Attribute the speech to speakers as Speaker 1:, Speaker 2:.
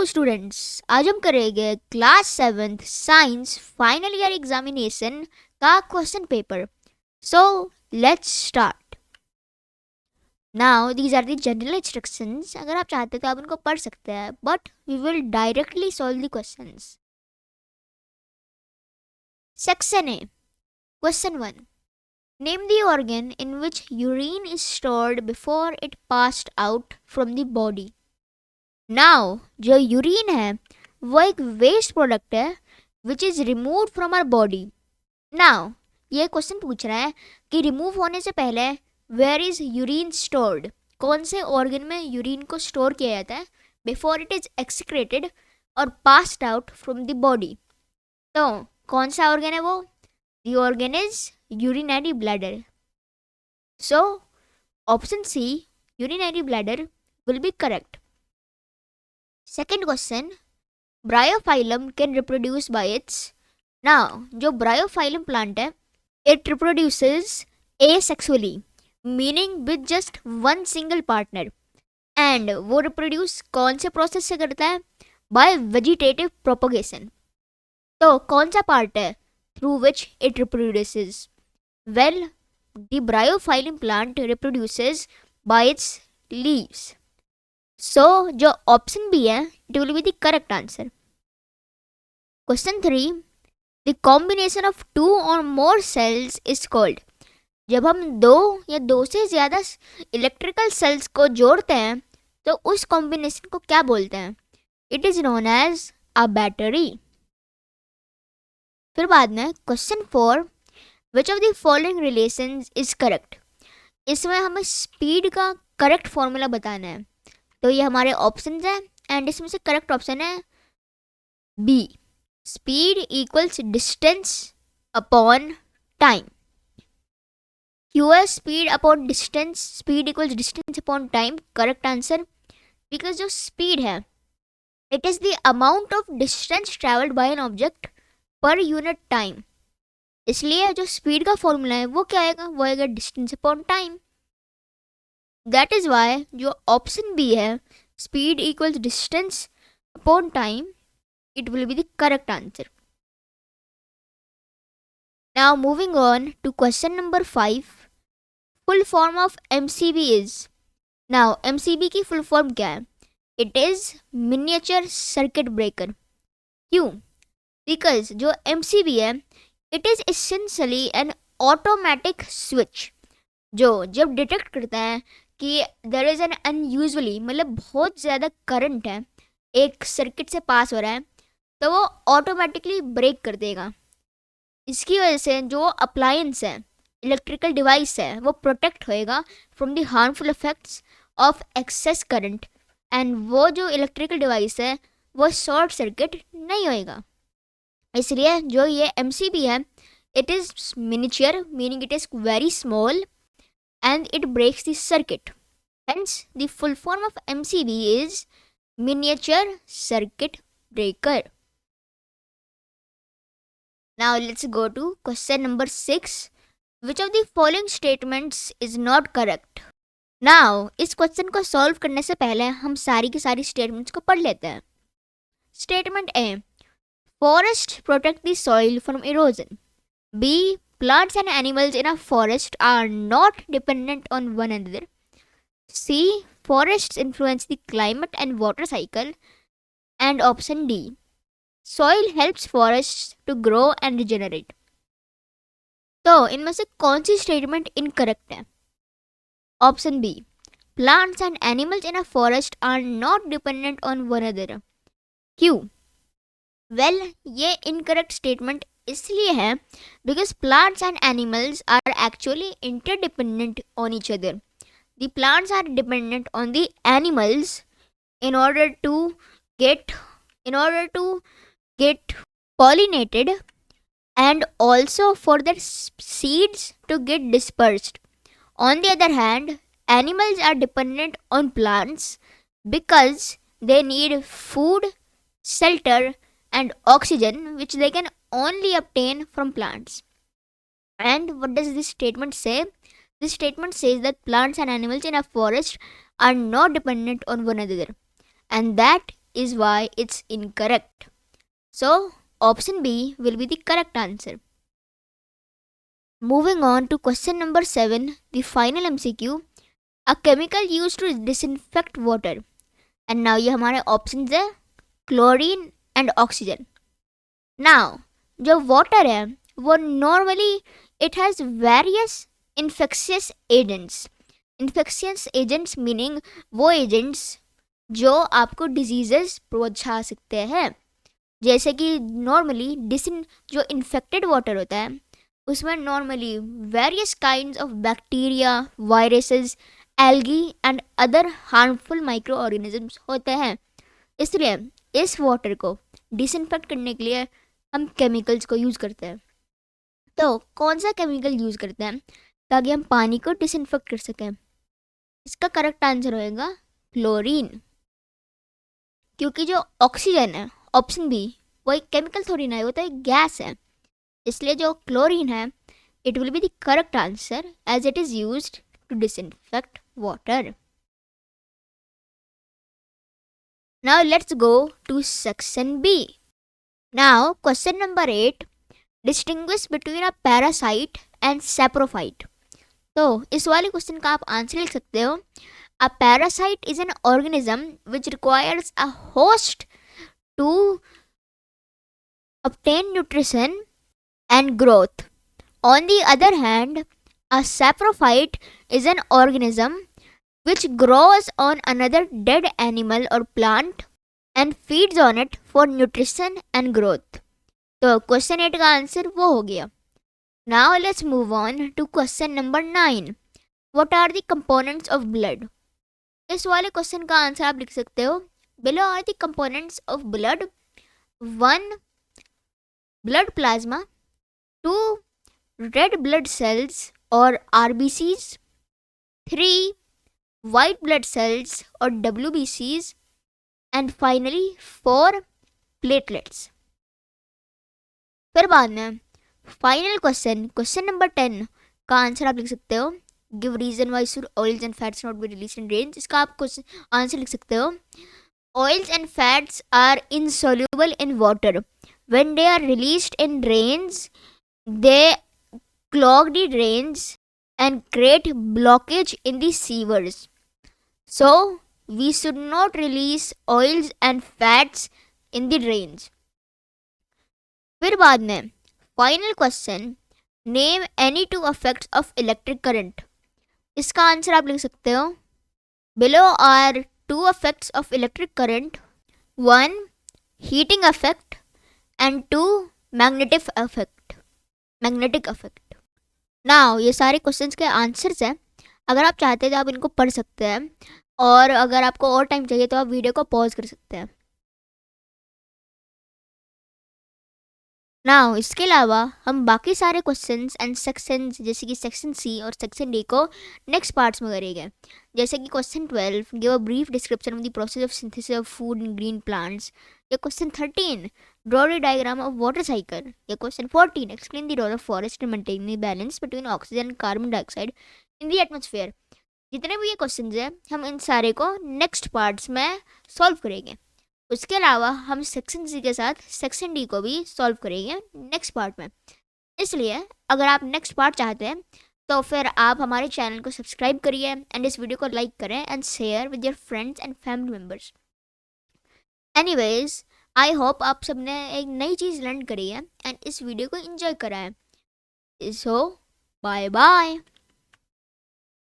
Speaker 1: Students, आज हम करेंगे class 7th science final year examination का question paper. So let's start. Now these are the general instructions. अगर आप चाहते तो आप उनको पढ़ सकते हैं, but we will directly solve the questions. Section A. Question 1. Name the organ in which urine is stored before it passed out from the body. Now जो यूरिन है वो एक वेस्ट प्रोडक्ट है which is remove from our body. Now ये question पूछ रहा है कि रिमूव होने से पहले वेयर इज़ यूरिन स्टोर्ड, कौन से ऑर्गन में यूरिन को स्टोर किया जाता है बिफोर इट इज़ एक्सक्रेटेड और passed out from the body. तो कौन सा ऑर्गन है वो? The organ is urinary bladder. So option C, urinary bladder, will be correct. Second question. Bryophyllum can reproduce by its. Now जो bryophyllum plant है it reproduces asexually, meaning with just one single partner. And वो reproduce कौन से process से करता है? By vegetative propagation. तो कौन सा पार्ट है through which it reproduces? Well, the bryophyllum plant reproduces by its leaves. सो जो ऑप्शन बी है it will be the correct answer. Question 3. The combination of 2 और मोर सेल्स इज कॉल्ड. जब हम 2 या 2 से ज़्यादा इलेक्ट्रिकल सेल्स को जोड़ते हैं तो उस कॉम्बिनेशन को क्या बोलते हैं? It is known as a battery. फिर बाद में question 4. Which of the following relations is correct. इसमें हमें स्पीड का करेक्ट फॉर्मूला बताना है. तो ये हमारे ऑप्शंस हैं एंड इसमें से करेक्ट ऑप्शन है B. Speed equals distance upon time. क्यों है speed upon distance? Speed equals distance upon time correct answer. Because जो स्पीड है it is the amount of distance travelled by an object per unit time. इसलिए जो speed का formula है वो क्या आएगा? वो आएगा distance upon time. That is why जो ऑप्शन बी है speed equals distance upon time, it will be the correct answer. Now moving on to question number 5. Full form of MCB is. Now MCB की full form क्या है? It is miniature circuit breaker. क्यों? Because जो MCB है it is essentially an automatic switch जो जब detect करता है कि देर इज़ एन अनयूजुअली, मतलब बहुत ज़्यादा करंट है एक सर्किट से पास हो रहा है, तो वो ऑटोमेटिकली ब्रेक कर देगा. इसकी वजह से जो अप्लायंस है, इलेक्ट्रिकल डिवाइस है, वो प्रोटेक्ट होएगा from the harmful effects of excess current. And वो जो इलेक्ट्रिकल डिवाइस है वो शॉर्ट सर्किट नहीं होएगा. इसलिए जो ये एमसीबी है it is miniature, meaning it is very small and it breaks the circuit. Hence the full form of MCB is miniature circuit breaker. Now let's go to question number 6. Which of the following statements is not correct? Now इस question को solve करने से पहले हम सारी की सारी statements को पढ़ लेते हैं. Statement A. Forests protect the soil from erosion. B. Plants and animals in a forest are not dependent on one another. C. Forests influence the climate and water cycle. And option D. Soil helps forests to grow and regenerate. तो इनमें से कौन सी statement incorrect है? Option B. Plants and animals in a forest are not dependent on one another. क्यों? Well ये incorrect statement इसलिए है because plants and animals are actually interdependent on each other. The plants are dependent on the animals in order to get pollinated and also for their seeds to get dispersed. On the other hand, animals are dependent on plants because they need food, shelter and oxygen which they can only obtain from plants. And what does this statement say? This statement says that plants and animals in a forest are not dependent on one another and that is why it's incorrect. So, option B will be the correct answer. Moving on to question number 7, the final MCQ. A chemical used to disinfect water. And now ये हमारे options है chlorine and oxygen. Now, जो water है वो normally it has various infectious agents. Infectious agents meaning वो agents जो आपको diseases पहुंचा सकते हैं. जैसे कि नॉर्मली जो इन्फेक्टेड वाटर होता है उसमें normally various kinds of bacteria, viruses, algae and other harmful micro organisms होते हैं. इसलिए इस वाटर को डिसइंफेक्ट करने के लिए हम केमिकल्स को यूज़ करते हैं. तो कौन सा केमिकल यूज़ करते हैं ताकि हम पानी को डिसइंफेक्ट कर सकें? इसका करेक्ट आंसर होएगा क्लोरीन. क्योंकि जो ऑक्सीजन है, ऑप्शन बी, वो एक केमिकल थोड़ी ना है, वो तो एक गैस है. इसलिए जो क्लोरीन है it will be the correct answer as it is used to disinfect water. Now let's go to section B. Now question number 8, distinguish between a parasite and saprophyte. तो इस वाले क्वेश्चन का आप answer लिख सकते हो. A parasite is an organism which requires a host to obtain nutrition and growth. On the other hand, a saprophyte is an organism which grows on another dead animal or plant and feeds on it for nutrition and growth. तो question 8 का answer वो हो गया. Now let's move on to question number 9. What are the components of blood? इस वाले question का answer आप लिख सकते हो. Below are the components of blood. 1 blood plasma, 2 red blood cells और RBCs, 3 वाइट ब्लड सेल्स और WBCs एंड फाइनली 4 प्लेटलेट्स. फिर बाद में फाइनल क्वेश्चन नंबर 10 का आंसर आप लिख सकते हो. Give reason why should oils and fats not be release in drains. इसका आप क्वेश्चन आंसर लिख सकते हो. Oils and fats are insoluble in water. When they are released in drains they clog the drains and create blockage in the sewers. So we should not release oils and fats in the drains. फिर बाद में final question, name any 2 effects of electric current. इसका answer आप लिख सकते हो. Below are 2 effects of electric current. 1 heating effect and 2 magnetic effect. Now ये सारे क्वेश्चंस के आंसर्स हैं. अगर आप चाहते हैं तो आप इनको पढ़ सकते हैं और अगर आपको और टाइम चाहिए तो आप वीडियो को पॉज कर सकते हैं. नाउ इसके अलावा हम बाकी सारे क्वेश्चंस एंड सेक्शंस जैसे कि सेक्शन सी और सेक्शन डी को नेक्स्ट पार्ट्स में करेंगे. जैसे कि question 12, give a brief description of the process of synthesis of food in green plants. या question 13, draw the diagram of water cycle. या question 14, explain the role of forest in maintaining the balance between oxygen and carbon dioxide in the atmosphere. जितने भी ये question हैं हम इन सारे को next parts में सॉल्व करेंगे. उसके अलावा हम सेक्शन सी के साथ सेक्शन डी को भी सॉल्व करेंगे नेक्स्ट पार्ट में. इसलिए अगर आप नेक्स्ट पार्ट चाहते हैं तो फिर आप हमारे चैनल को सब्सक्राइब करिए एंड इस वीडियो को लाइक करें and share with your friends and family members. Anyways, I hope आप सबने एक नई चीज़ लर्न करी है एंड इस वीडियो को एंजॉय करा है. सो बाय बाय.